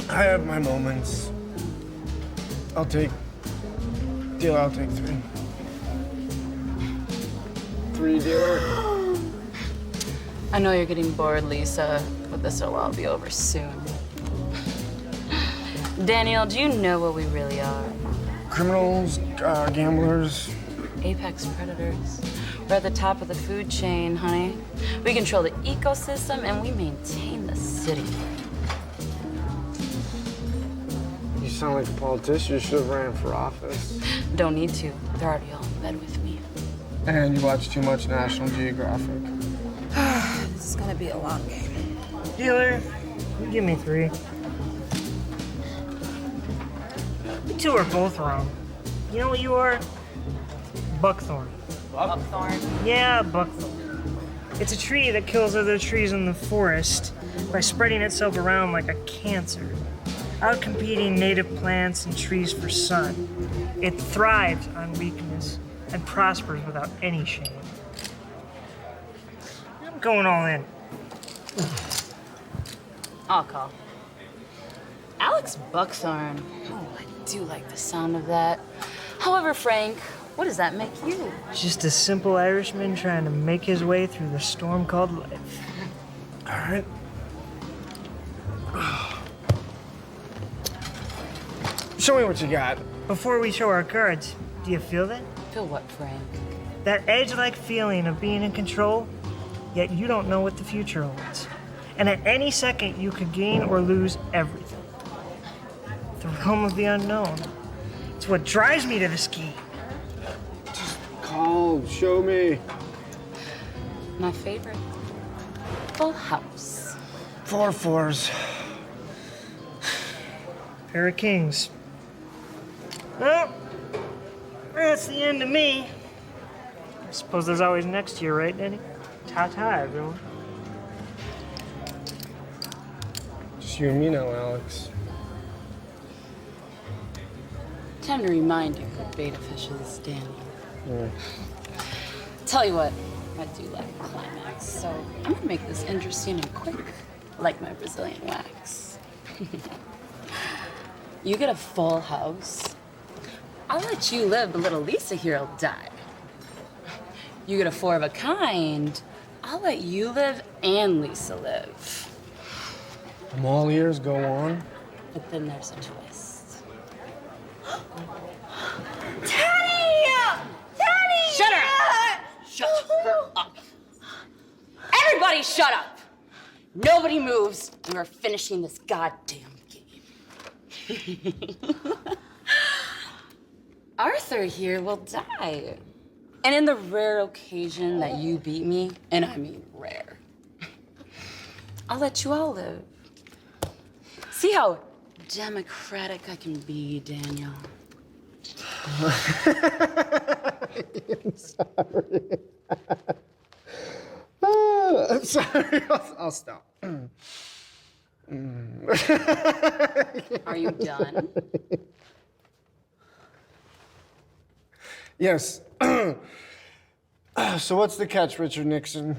I have my moments. I'll take 3. 3, dealer. I know you're getting bored, Lisa, but this will all be over soon. Daniel, do you know what we really are? Criminals, gamblers. Apex predators. We're at the top of the food chain, honey. We control the ecosystem and we maintain the city. You sound like a politician. You should have ran for office. Don't need to. They're already all in bed with me. And you watch too much National Geographic. This is gonna be a long game. Dealer, You give me 3. You two are both wrong. You know what you are? Buckthorn. Buckthorn? Yeah, buckthorn. It's a tree that kills other trees in the forest by spreading itself around like a cancer, outcompeting native plants and trees for sun. It thrives on weakness and prospers without any shame. I'm going all in. I'll call. Alex Buckthorn. Oh, I do like the sound of that. However, Frank, what does that make you? Just a simple Irishman trying to make his way through the storm called life. All right. Show me what you got. Before we show our cards, do you feel that? Feel what, Frank? That edge-like feeling of being in control, yet you don't know what the future holds. And at any second, you could gain or lose everything. The realm of the unknown. It's what drives me to the ski. Call, show me. My favorite. Full house. 4 4s. Pair of kings. Well, that's the end of me. I suppose there's always next year, right, Danny? Ta-ta, everyone. Just you and me now, Alex. Time to remind you who Beta Fish is, Daniel. Tell you what, I do like a climax, so I'm gonna make this interesting and quick, like my Brazilian wax. You get a full house, I'll let you live, but little Lisa here will die. You get a 4 of a kind, I'll let you live and Lisa live. I'm all ears, go on. But then there's a twist. Daddy! Daddy! Shut her up! Shut her up. Everybody shut up! Nobody moves, and we're finishing this goddamn game. Arthur here will die. And in the rare occasion that you beat me, and I mean rare, I'll let you all live. See how democratic I can be, Daniel. I'm sorry. I'm sorry. I'll stop. Are you done? Yes. So what's the catch, Richard Nixon?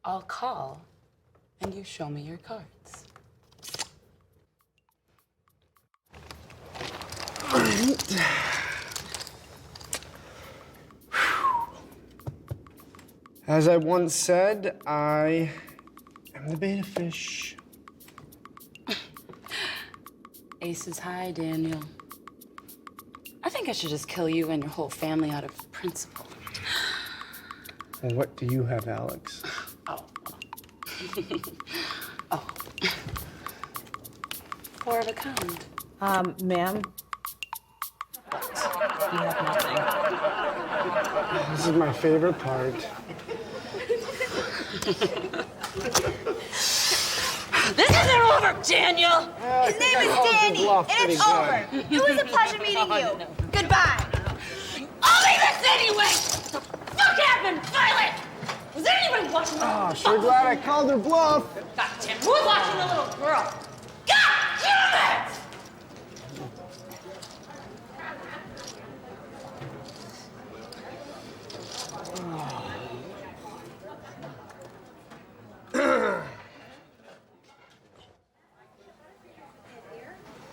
I'll call, and you show me your cards. As I once said, I am the beta fish. Aces high, Daniel. I think I should just kill you and your whole family out of principle. Well, what do you have, Alex? Oh. Oh. 4 of a kind. Ma'am? You have nothing. This is my favorite part. This isn't over, Daniel! His name is Danny, and it's over. It was a pleasure meeting you. Goodbye. I'll leave this anyway! What the fuck happened? Violet! Was there anybody watching the Oh, sure glad I called her bluff. God damn, who was watching the little girl? God damn it!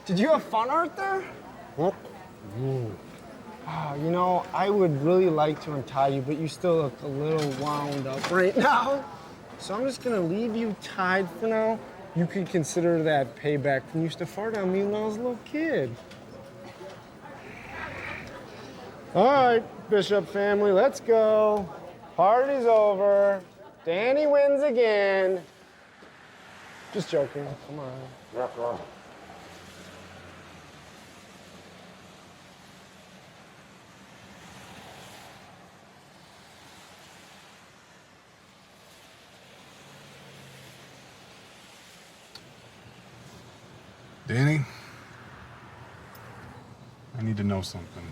Did you have fun, Arthur? What? You know, I would really like to untie you, but you still look a little wound up right now. So I'm just gonna leave you tied for now. You could consider that payback when you used to fart on me when I was a little kid. All right, Bishop family, let's go. Party's over. Danny wins again. Just joking, come on. Danny, I need to know something.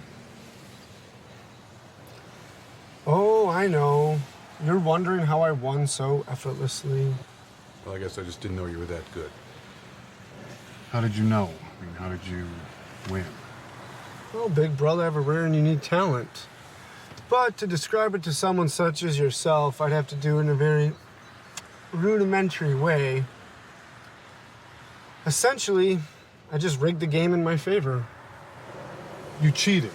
Oh, I know. You're wondering how I won so effortlessly. Well, I guess I just didn't know you were that good. How did you know? I mean, how did you win? Well, big brother, I have a rare and unique talent. But to describe it to someone such as yourself, I'd have to do it in a very rudimentary way. Essentially, I just rigged the game in my favor. You cheated.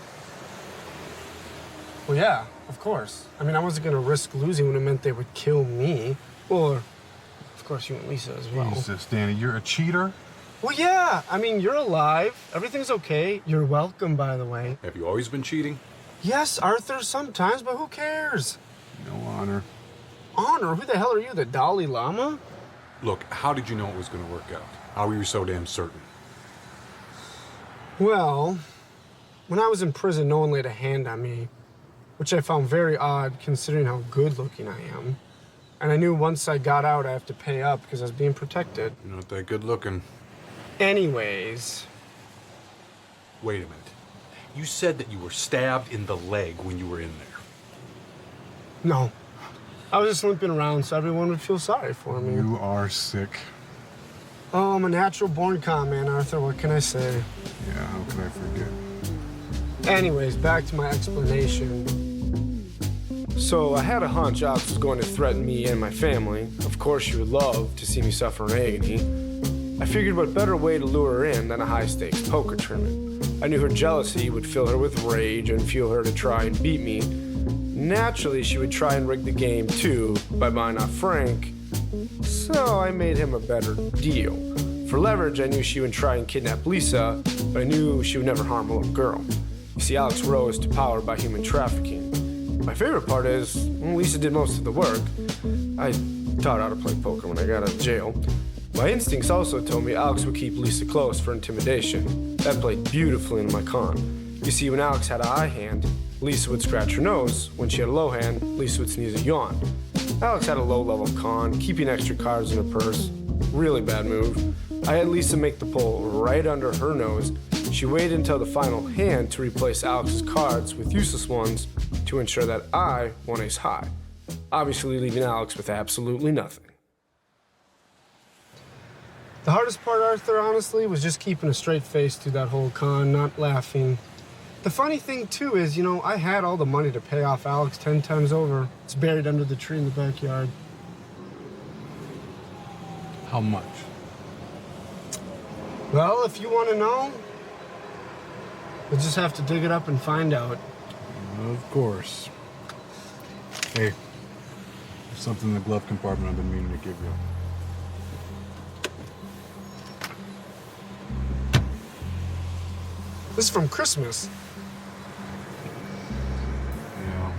Well, yeah, of course. I mean, I wasn't going to risk losing when it meant they would kill me. Or, of course, you and Lisa as well. Jesus, Danny, you're a cheater? Well, yeah. I mean, you're alive. Everything's okay. You're welcome, by the way. Have you always been cheating? Yes, Arthur, sometimes, but who cares? No honor. Honor? Who the hell are you, the Dalai Lama? Look, how did you know it was going to work out? How were you so damn certain? Well, when I was in prison, no one laid a hand on me, which I found very odd considering how good-looking I am. And I knew once I got out, I have to pay up because I was being protected. You're not that good-looking. Anyways. Wait a minute. You said that you were stabbed in the leg when you were in there. No. I was just limping around so everyone would feel sorry for me. You are sick. Oh, I'm a natural-born con man, Arthur. What can I say? Yeah, how could I forget? Anyways, back to my explanation. So I had a hunch Alex was going to threaten me and my family. Of course, she would love to see me suffer in agony. I figured what better way to lure her in than a high-stakes poker tournament. I knew her jealousy would fill her with rage and fuel her to try and beat me. Naturally, she would try and rig the game too by buying off Frank. So I made him a better deal. For leverage, I knew she would try and kidnap Lisa, but I knew she would never harm a little girl. You see, Alex rose to power by human trafficking. My favorite part is, Lisa did most of the work. I taught her how to play poker when I got out of jail. My instincts also told me Alex would keep Lisa close for intimidation. That played beautifully into my con. You see, when Alex had a high hand, Lisa would scratch her nose. When she had a low hand, Lisa would sneeze a yawn. Alex had a low-level con, keeping extra cards in her purse. Really bad move. I had Lisa make the pull right under her nose. She waited until the final hand to replace Alex's cards with useless ones to ensure that I won ace high, obviously leaving Alex with absolutely nothing. The hardest part, Arthur, honestly, was just keeping a straight face through that whole con, not laughing. The funny thing, too, is, I had all the money to pay off Alex 10 times over. It's buried under the tree in the backyard. How much? Well, if you want to know, we'll just have to dig it up and find out. Of course. Hey, there's something in the glove compartment I've been meaning to give you. This is from Christmas. Yeah.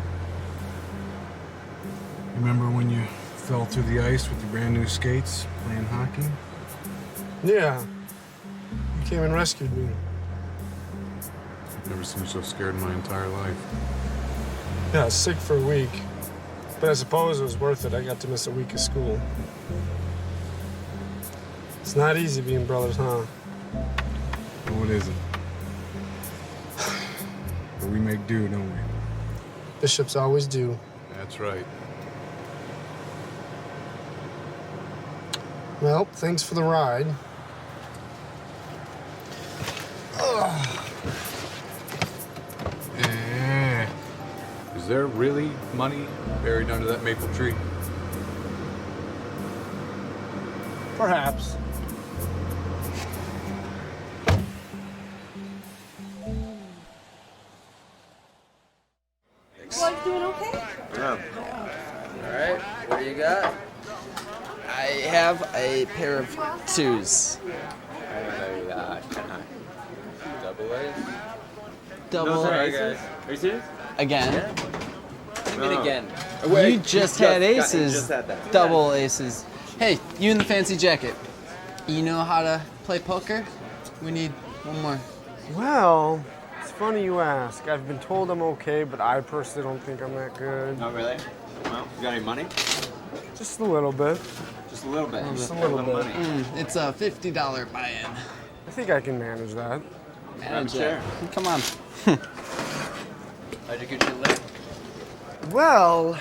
Remember when you fell through the ice with your brand new skates playing hockey? Yeah. You came and rescued me. I've never seen you so scared in my entire life. Yeah, I was sick for a week. But I suppose it was worth it. I got to miss a week of school. It's not easy being brothers, huh? No, it isn't. But we make do, don't we? Bishops always do. That's right. Well, thanks for the ride. Is there really money buried under that maple tree? Perhaps. Life doing okay? Yeah. All right, what do you got? I have a pair of twos. I have a double A. Double No, sorry, aces? guys. Are you serious? Again? What do you mean again? You just had aces. Double aces. Hey, you in the fancy jacket. You know how to play poker? We need one more. Well, it's funny you ask. I've been told I'm okay, but I personally don't think I'm that good. Not really? Well, you got any money? Just a little bit. Just a little bit. Just a little bit. money. It's a $50 buy-in. I think I can manage that. Manage Grab a chair. Come on. How'd you get your leg? Well,